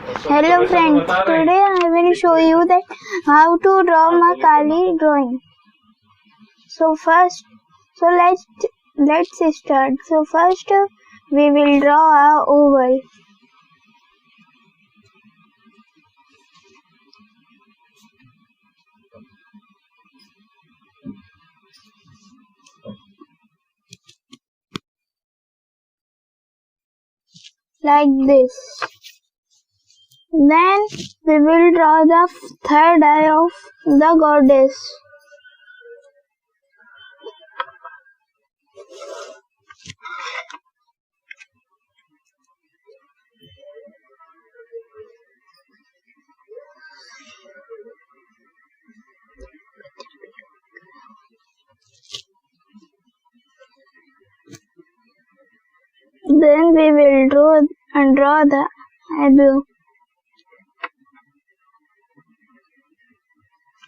Hello friends, today I will show you that how to draw my Kali drawing. Let's start. First we will draw a oval. Like this. Then we will draw the third eye of the goddess. Then we will draw the eyebrow.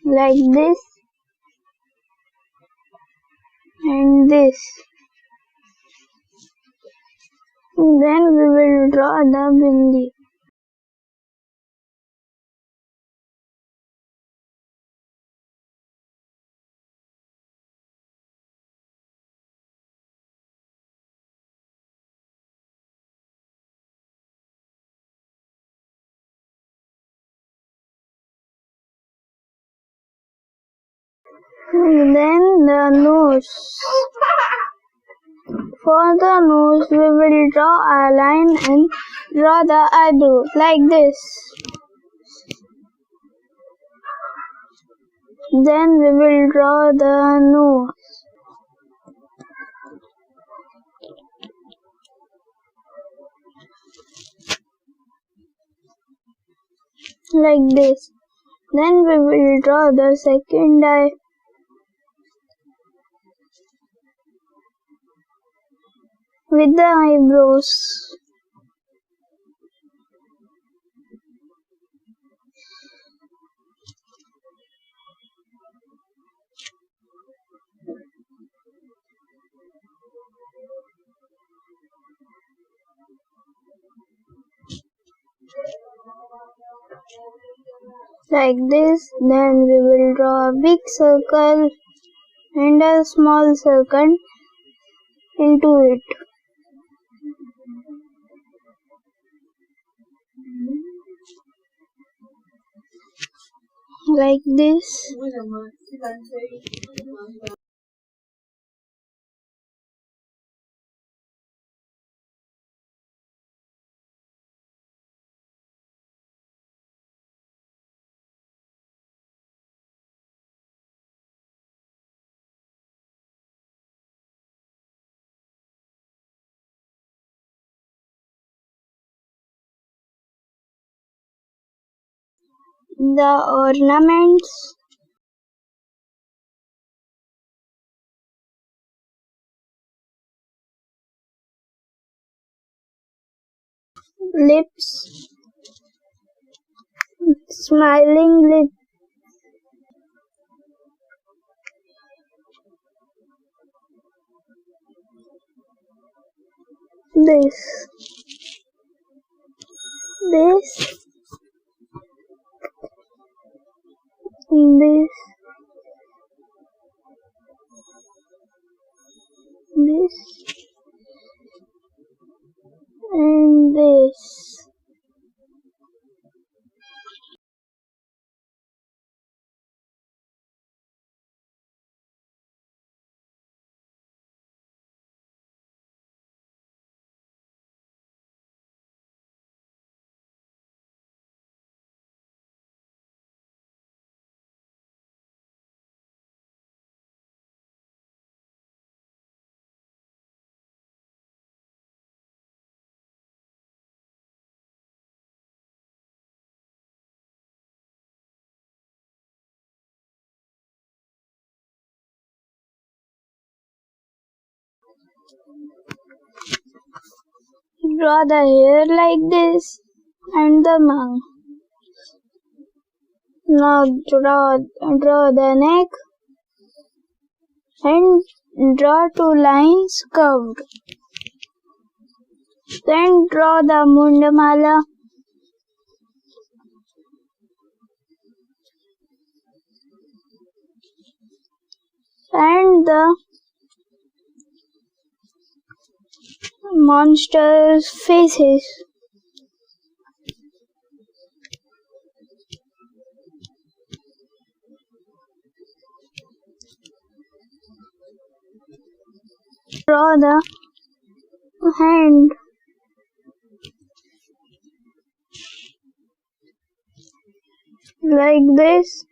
Like this and this. Then we will draw the bindi. Then the nose. For the nose, we will draw a line and draw the eyebrow like this. Then we will draw the nose. Like this. Then we will draw the second eye. With the eyebrows. Like this. Then we will draw a big circle and a small circle into it. Like this. The ornaments. Lips. Smiling lip. This. This. And this. Draw the hair like this and the mouth. Now draw the neck and draw two lines curved. Then draw the mundamala and the monsters' faces. Draw the hand like this.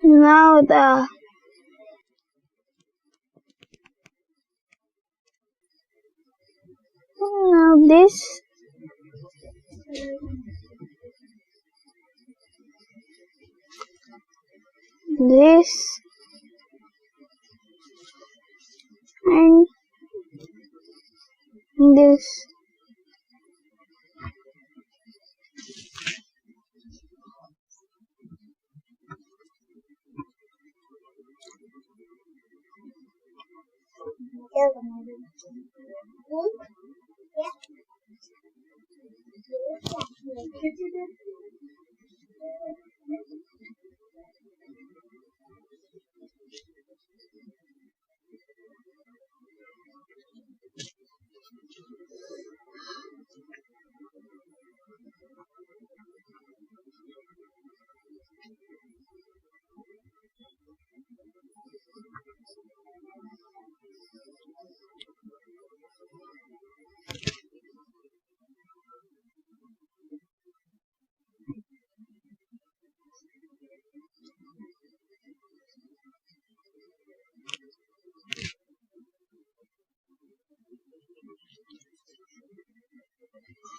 Now this and this.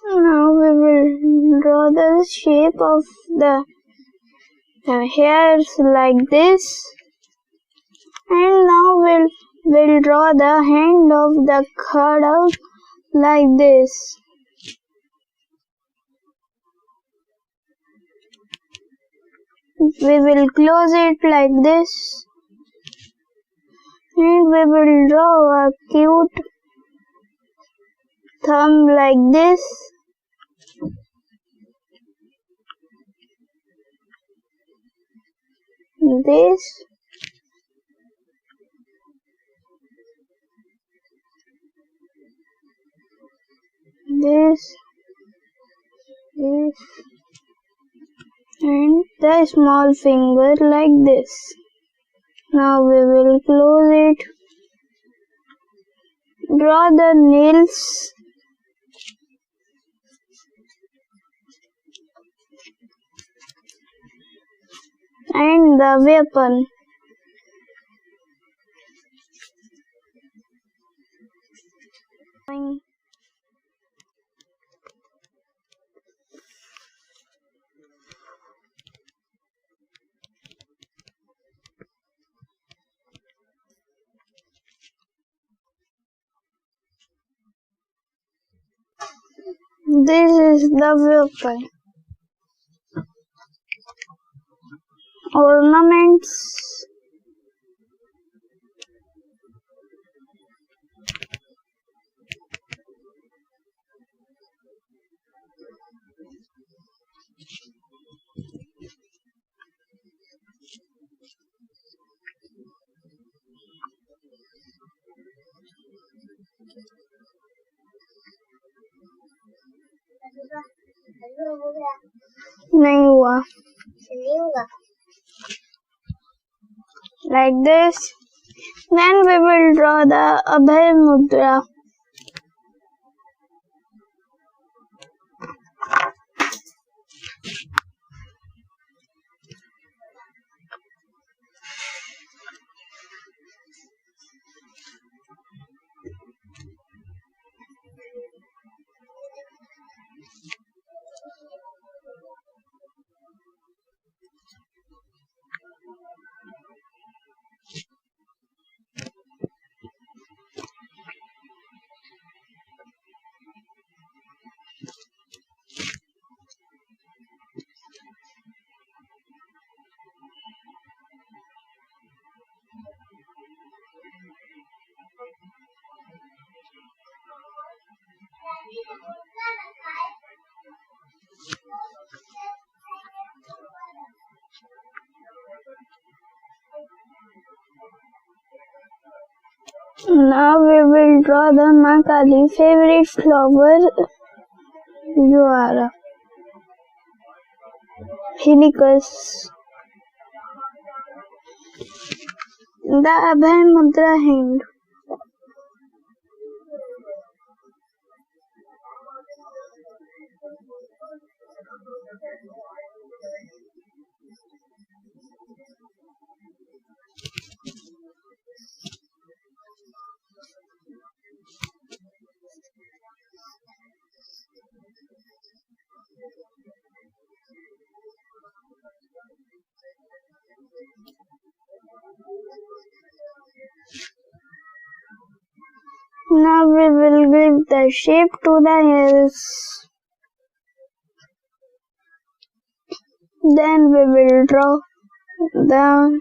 Now we will draw the shape of the hairs like this, and now we'll draw the hand of the cutout like this. We will close it like this, and we will draw a cute thumb like this. This, and the small finger like this. Now we will close it. Draw the nails and the weapon. This is the weapon. Ornaments. नहीं हुआ. Like this. Then we will draw the Abhay Mudra. Now we will draw the Maa Kali favorite flower, Yuara, Hibiscus. The Abhay Mudra hand. Now we will give the shape to the hills. Then we will draw the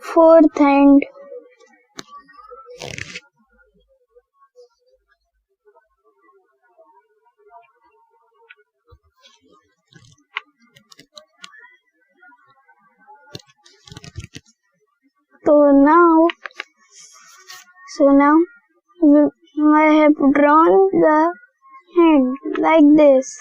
fourth hand. So now I have drawn the hand like this.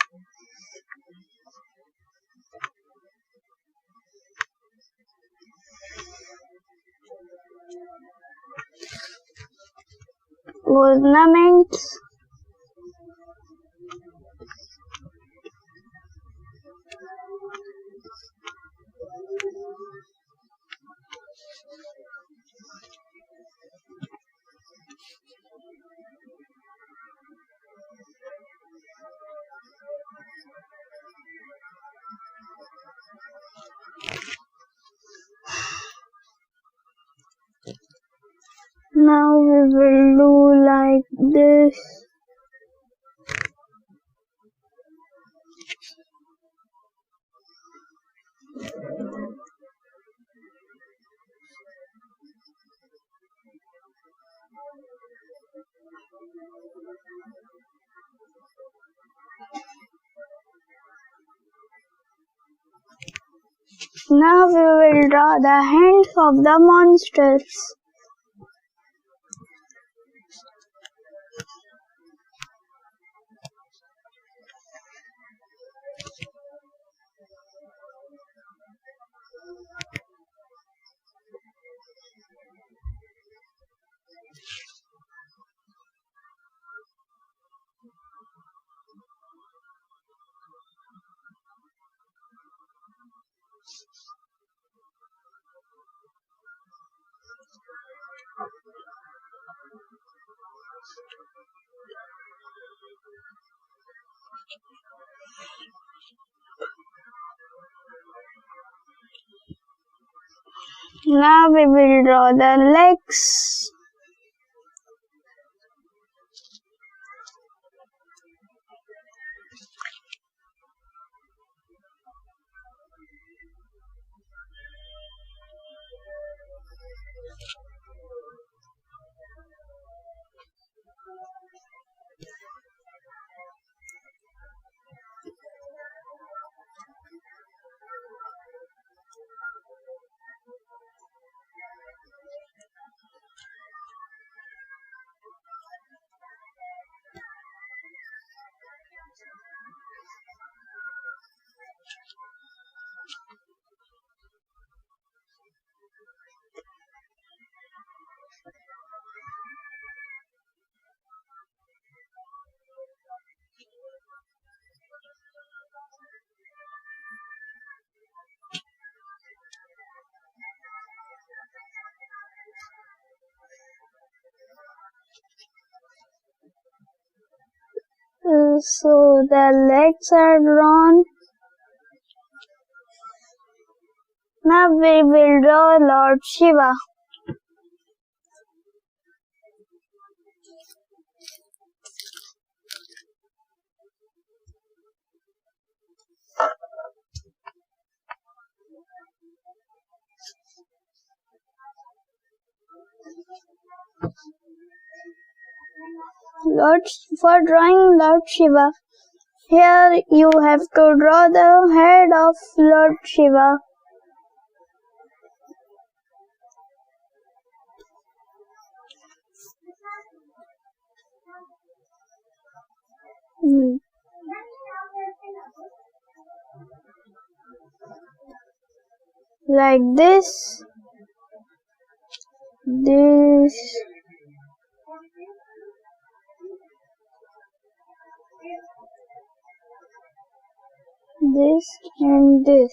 Ornaments. Now we will do like this. Now we will draw the hands of the monsters. Now we will draw the legs. So the legs are drawn. Now we will draw Lord Shiva. For drawing Lord Shiva, here you have to draw the head of Lord Shiva. Like this, this, this and this.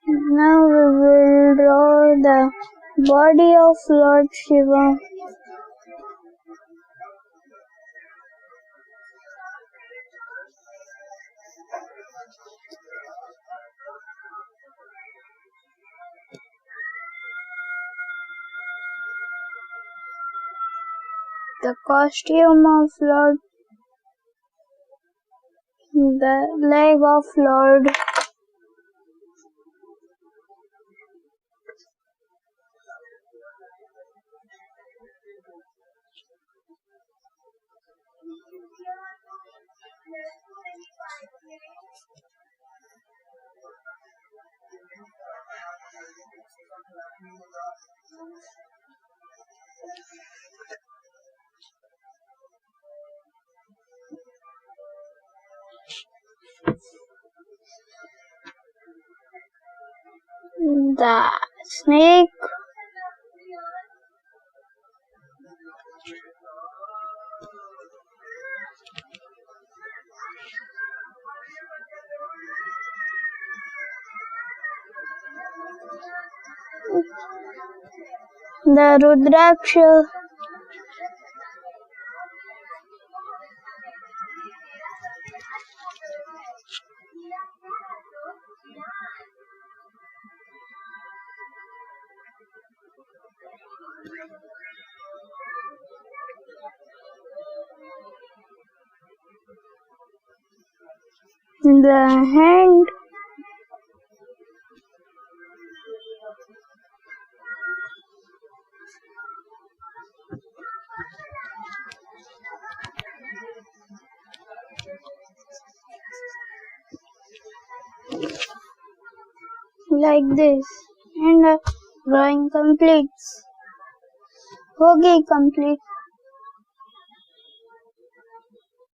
Now we will draw the body of Lord Shiva. The costume of Lord, the leg of Lord, the snake, the Rudraksha, the hand, like this, and drawing completes. Okay, complete.